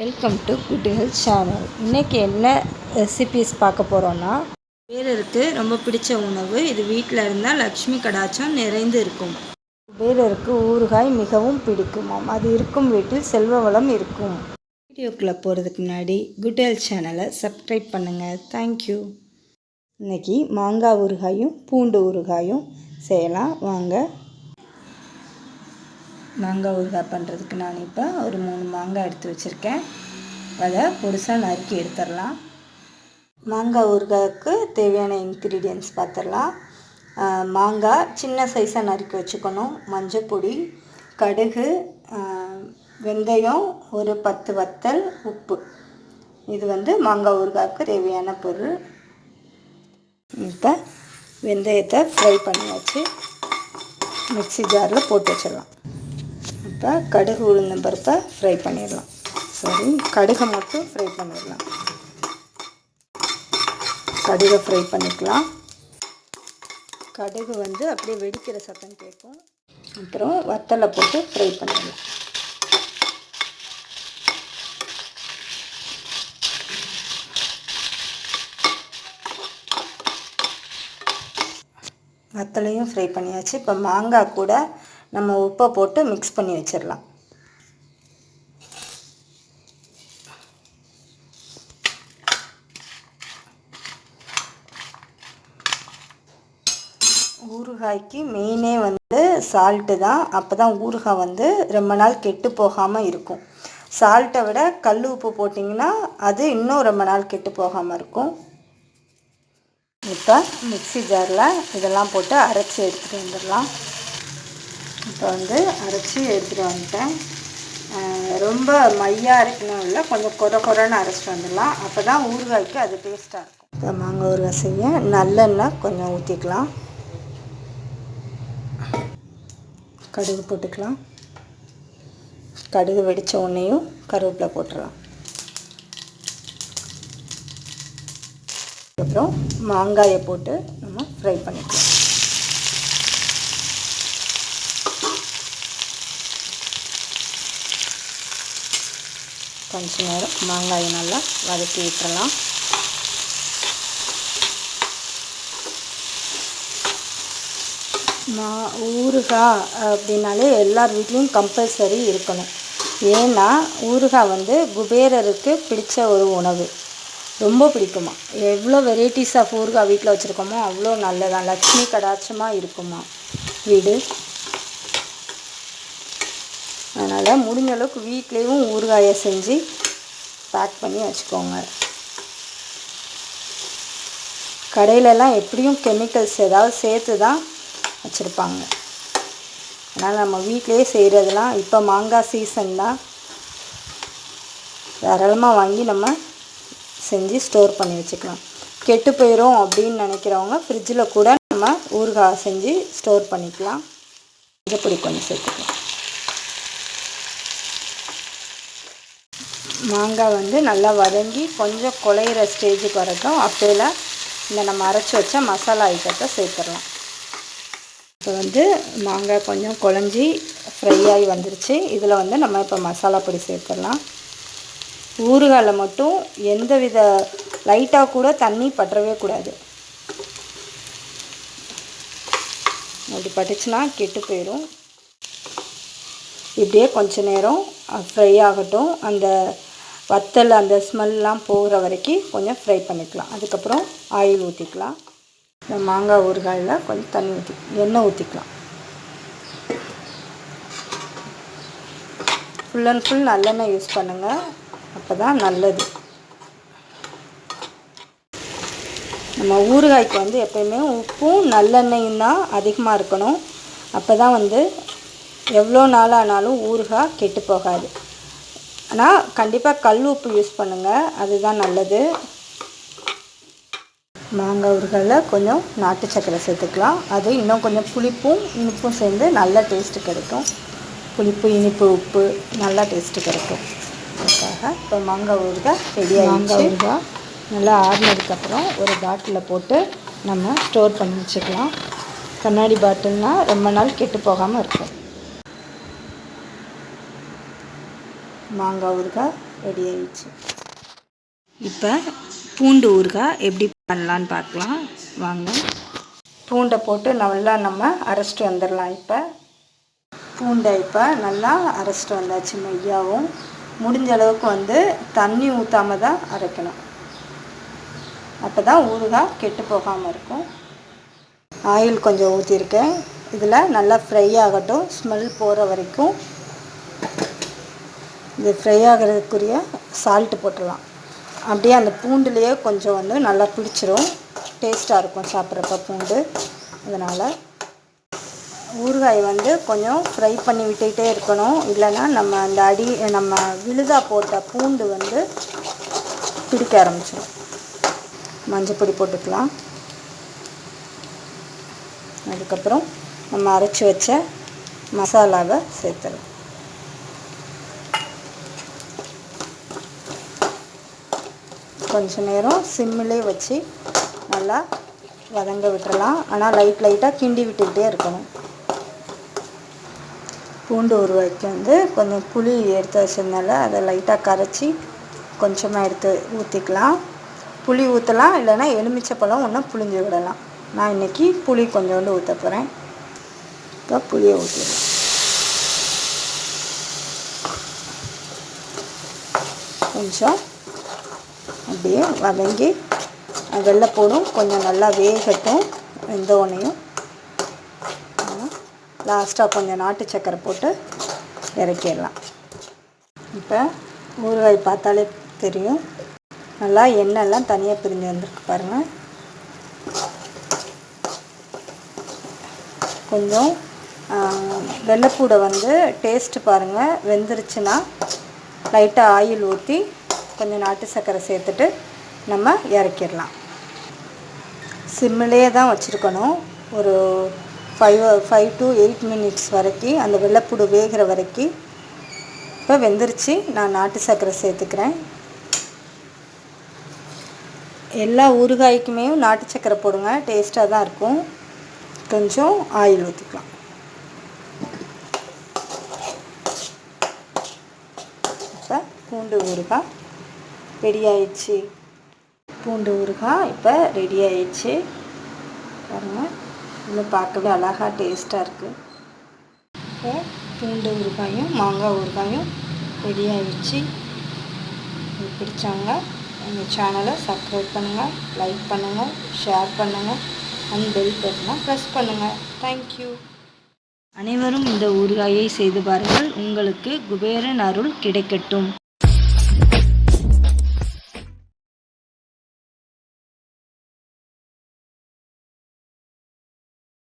Welcome to good health channel. இன்றைக்கி என்ன recipes பார்க்க போகிறோன்னா, குபேரருக்கு ரொம்ப பிடிச்ச உணவு. இது வீட்டில் இருந்தால் லக்ஷ்மி கடாட்சம் நிறைந்து இருக்கும். குபேரருக்கு ஊறுகாய் மிகவும் பிடிக்குமாம். அது இருக்கும் வீட்டில் செல்வ வளம் இருக்கும். வீடியோக்குள்ளே போகிறதுக்கு முன்னாடி குட் ஹெல்த் சேனலை சப்ஸ்கிரைப் பண்ணுங்கள். தேங்க்யூ. இன்றைக்கி மாங்காய் ஊறுகாயும் பூண்டு ஊறுகாயும் செய்யலாம் வாங்க. மாங்காய் ஊறுகாய் பண்ணுறதுக்கு நான் இப்போ ஒரு 3 மாங்காய் எடுத்து வச்சுருக்கேன். அதை பொடிசாக நறுக்கி எடுத்துடலாம். மாங்காய் ஊறுகாய்க்கு தேவையான இன்க்ரீடியன்ட்ஸ் பார்த்துடலாம். மாங்காய் சின்ன சைஸாக நறுக்கி வச்சுக்கணும். மஞ்சள் பொடி, கடுகு, வெந்தயம், ஒரு 10 வத்தல், உப்பு. இது மாங்காய் ஊறுகாய்க்கு தேவையான பொருள். இப்போ வெந்தயத்தை ஃப்ரை பண்ணியாச்சு. மிக்ஸி ஜாரில் போட்டு வச்சிடலாம். இப்போ கடுகு உளுந்தம் பருப்பை ஃப்ரை பண்ணிடலாம். கடுகை மட்டும் ஃப்ரை பண்ணிடலாம். கடுகை ஃப்ரை பண்ணிக்கலாம். கடுகு அப்படியே வெடிக்கிற சத்தம் கேட்கும். அப்புறம் வத்தலை போட்டு ஃப்ரை பண்ணிடலாம். வத்தலையும் ஃப்ரை பண்ணியாச்சு. இப்போ மாங்காய் கூட நம்ம உப்பை போட்டு மிக்ஸ் பண்ணி வச்சிடலாம். ஊறுகாய்க்கு மெயினே சால்ட்டு தான். அப்போ தான் ஊறுகாய் ரொம்ப நாள் கெட்டு போகாமல் இருக்கும். சால்ட்டை விட கல் உப்பு போட்டிங்கன்னா அது இன்னும் ரொம்ப நாள் கெட்டு போகாமல் இருக்கும். இப்போ மிக்ஸி ஜாரில் இதெல்லாம் போட்டு அரைச்சி எடுத்துகிட்டு வந்துடலாம். இப்போ அரைச்சி எடுத்துகிட்டு வந்துட்டேன். ரொம்ப மையாக அரைக்கணும் இல்லை, கொஞ்சம் குறைன்னு அரைச்சிட்டு வந்துடலாம். அப்போ தான் ஊறுகாய்க்கு அது டேஸ்ட்டாக இருக்கும். இப்போ மாங்காய் ஊறுகாய் செய்ய நல்லெண்ணெய் கொஞ்சம் ஊற்றிக்கலாம். கடுகு போட்டுக்கலாம். கடுகு வெடித்த உடனேயும் கருவேப்பிலை போட்டுடலாம். அப்புறம் மாங்காயை போட்டு நம்ம ஃப்ரை பண்ணிக்கலாம். கொஞ்ச நேரம் மாங்காயை நல்லா வதக்கி விட்டுறலாம். ஊறுகாய் அப்படின்னாலே எல்லார் வீட்லேயும் கம்பல்சரி இருக்கணும். ஏன்னா ஊறுகாய் குபேரருக்கு பிடிச்ச ஒரு உணவு. ரொம்ப பிடிக்குமா. எவ்வளோ வெரைட்டிஸ் ஆஃப் ஊறுகாய் வீட்டில் வச்சுருக்கோமோ அவ்வளோ நல்லதான். லக்ஷ்மி கடாட்சமாக இருக்குமா வீடு. அதனால் முடிஞ்ச அளவுக்கு வீட்லேயும் ஊறுகாயை செஞ்சு பேக் பண்ணி வச்சுக்கோங்க. கடையிலலாம் எப்படியும் கெமிக்கல்ஸ் ஏதாவது சேர்த்து தான் வச்சுருப்பாங்க. அதனால் நம்ம வீட்டிலையே செய்கிறதுலாம் இப்போ மாங்காய் சீசன் தான். தாராளமாக வாங்கி நம்ம செஞ்சு ஸ்டோர் பண்ணி வச்சுக்கலாம். கெட்டு போயிடும் அப்படின்னு நினைக்கிறவங்க ஃப்ரிட்ஜில் கூட நம்ம ஊறுகாய் செஞ்சு ஸ்டோர் பண்ணிக்கலாம். மஞ்சப்பொடி கொஞ்சம் சேர்த்துக்கலாம். மாங்காய் நல்லா வதங்கி கொஞ்சம் குழையிற ஸ்டேஜுக்கு வரட்டும். அப்போல இந்த நம்ம அரைச்சி வச்ச மசாலா ஐட்டத்தை சேர்த்துடலாம். இப்போ மாங்காய் கொஞ்சம் குழஞ்சி ஃப்ரை ஆகி வந்துருச்சு. இதில் நம்ம இப்போ மசாலா பொடி சேர்த்துடலாம். ஊறுகாயில் மட்டும் எந்த வித லைட்டாக கூட தண்ணி பற்றவே கூடாது. அப்படி பட்டுச்சுன்னா கெட்டு போயிடும். இப்படியே கொஞ்ச நேரம் ஃப்ரை ஆகட்டும். அந்த வத்தல் அந்த ஸ்மெல்லாம் போகிற வரைக்கும் கொஞ்சம் ஃப்ரை பண்ணிக்கலாம். அதுக்கப்புறம் ஆயில் ஊற்றிக்கலாம். இந்த மாங்காய் ஊறுகாயில் கொஞ்சம் தண்ணி எண்ணெய் ஊற்றிக்கலாம். ஃபுல் அண்ட் ஃபுல் நல்லெண்ணெய் யூஸ் பண்ணுங்கள். அப்போ தான் நல்லது. நம்ம ஊறுகாய்க்கு எப்போயுமே உப்பும் நல்லெண்ணெயும் தான் அதிகமாக இருக்கணும். அப்போ தான் எவ்வளோ நாளானாலும் ஊறுகாய் கெட்டு போகாது. ஆனால் கண்டிப்பாக கல் உப்பு யூஸ் பண்ணுங்கள், அதுதான் நல்லது. மாங்காய் ஊறுகாயில் கொஞ்சம் நாட்டு சர்க்கரை சேர்த்துக்கலாம். அது இன்னும் கொஞ்சம் புளிப்பும் இனிப்பும் சேர்ந்து நல்ல டேஸ்ட்டு கிடைக்கும். புளிப்பு, இனிப்பு, உப்பு நல்லா டேஸ்ட்டு கிடைக்கும். அதுக்காக இப்போ மாங்காய் ஊறுகாய் ரெடி ஆகிடுச்சு. மாங்காய் ஊறுகாய் நல்லா ஆறினதுக்கப்புறம் ஒரு பாட்டிலில் போட்டு நம்ம ஸ்டோர் பண்ணி வச்சுக்கலாம். கண்ணாடி பாட்டில்னால் ரொம்ப நாள் கெட்டு போகாமல் இருக்கும். மாங்காய் ஊறுகாய் ரெடி ஆயிடுச்சு. இப்போ பூண்டு ஊறுகாய் எப்படி பண்ணலான்னு பார்க்கலாம் வாங்க. பூண்டை போட்டு நல்லா நம்ம அரைச்சிட்டு வந்துடலாம். இப்போ பூண்டை நல்லா அரைச்சிட்டு வந்தாச்சு. மையாவும் முடிஞ்ச அளவுக்கு தண்ணி ஊற்றாமல் தான் அரைக்கணும். அப்போ தான் ஊறுகாய் கெட்டு போகாமல் இருக்கும். ஆயில் கொஞ்சம் ஊற்றிருக்கேன். இதில் நல்லா ஃப்ரை ஆகட்டும். ஸ்மெல் போகிற வரைக்கும் இது ஃப்ரை ஆகிறதுக்குரிய சால்ட்டு போட்டுடலாம். அப்படியே அந்த பூண்டுலேயே கொஞ்சம் நல்லா பிடிச்சிரும். டேஸ்ட்டாக இருக்கும் சாப்பிட்றப்ப பூண்டு. அதனால் ஊறுகாய் கொஞ்சம் ஃப்ரை பண்ணி விட்டுக்கிட்டே இருக்கணும். இல்லைன்னா நம்ம அந்த நம்ம விழுதா போட்ட பூண்டு பிடிக்க ஆரம்பிச்சிடும். மஞ்சப்பொடி போட்டுக்கலாம். அதுக்கப்புறம் நம்ம அரைச்சி வச்ச மசாலாவை சேர்த்துடலாம். கொஞ்சம் நேரம் சிம்மிலே வச்சு நல்லா வதங்க விட்டுறலாம். ஆனால் லைட்டாக கிண்டி விட்டுக்கிட்டே இருக்கணும். பூண்டு ஊறுகாய்க்கு கொஞ்சம் புளி எடுத்து வச்சதுனால அதை லைட்டாக கரைச்சி கொஞ்சமாக எடுத்து ஊற்றிக்கலாம். புளி ஊற்றலாம், இல்லைன்னா எலுமிச்சைப்பழம் ஒன்று புளிஞ்சு விடலாம். நான் இன்றைக்கி புளி கொஞ்சோண்டு ஊற்ற போகிறேன். இப்போ புளியை ஊற்றிடலாம். கொஞ்சம் அப்படியே வதங்கி வெள்ளைப்பூடும் கொஞ்சம் நல்லா வேகட்டும். வெந்தோடனையும் லாஸ்ட்டாக கொஞ்சம் நாட்டு சக்கரை போட்டு இறக்கிடலாம். இப்போ ஊறுகாய் பார்த்தாலே தெரியும், நல்லா எண்ணெய்லாம் தனியாக பிரிஞ்சு வந்திருக்கு பாருங்கள். கொஞ்சம் வெள்ளைப்பூடை டேஸ்ட்டு பாருங்கள். வெந்துருச்சுன்னா லைட்டாக ஆயில் ஊற்றி கொஞ்சம் நாட்டு சக்கரை சேர்த்துட்டு நம்ம இறக்கிடலாம். சிம்மிலே தான் வச்சுருக்கணும். ஒரு 5 to 8 minutes வரைக்கும், அந்த வெள்ளைப்பூடு வேகிற வரைக்கும். இப்போ வெந்துருச்சு. நான் நாட்டு சக்கரை சேர்த்துக்கிறேன். எல்லா ஊறுகாய்க்குமே நாட்டு சக்கரை போடுங்க, டேஸ்ட்டாக தான் இருக்கும். கொஞ்சம் ஆயில் ஊற்றிக்கலாம். இப்போ பூண்டு ஊறுகாய் ரெடி ஆயிடுச்சு. பூண்டு ஊறுகாய் இப்போ ரெடி ஆயிடுச்சு பாருங்கள். இன்னும் பார்க்கவே அழகாக டேஸ்ட்டாக இருக்குது. இப்போ பூண்டு ஊறுகாயும் மாங்காய் ஊறுகாயும் ரெடி ஆயிடுச்சு. உங்களுக்கு பிடிச்சவங்க எங்கள் சேனலை சப்ஸ்கிரைப் பண்ணுங்கள், லைக் பண்ணுங்கள், ஷேர் பண்ணுங்கள், அண்ட் பெல் பட்டனை ப்ரெஸ் பண்ணுங்கள். தேங்க்யூ. அனைவரும் இந்த ஊறுகாயை செய்து பாருங்கள். உங்களுக்கு குபேரன் அருள் கிடைக்கட்டும்.